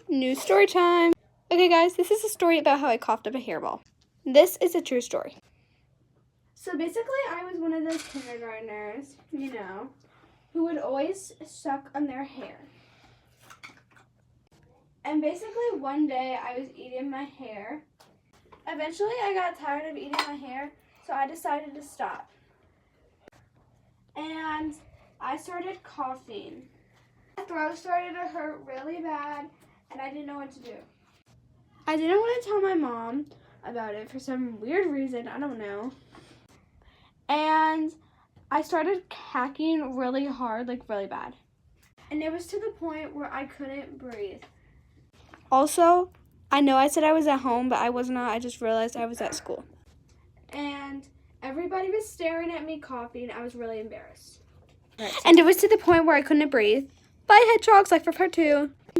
New story time. Okay guys, this is a story about how I coughed up a hairball. This is a true story. So basically I was one of those kindergartners, who would always suck on their hair. And basically one day I was eating my hair. Eventually I got tired of eating my hair, so I decided to stop. And I started coughing. My throat started to hurt really bad, and I didn't know what to do. I didn't want to tell my mom about it for some weird reason, I don't know. And I started hacking really hard, like really bad. And it was to the point where I couldn't breathe. Also, I know I said I was at home, but I was not. I just realized I was at school. And everybody was staring at me coughing. I was really embarrassed. And it was to the point where I couldn't breathe. Bye, hedgehogs. Like for part 2.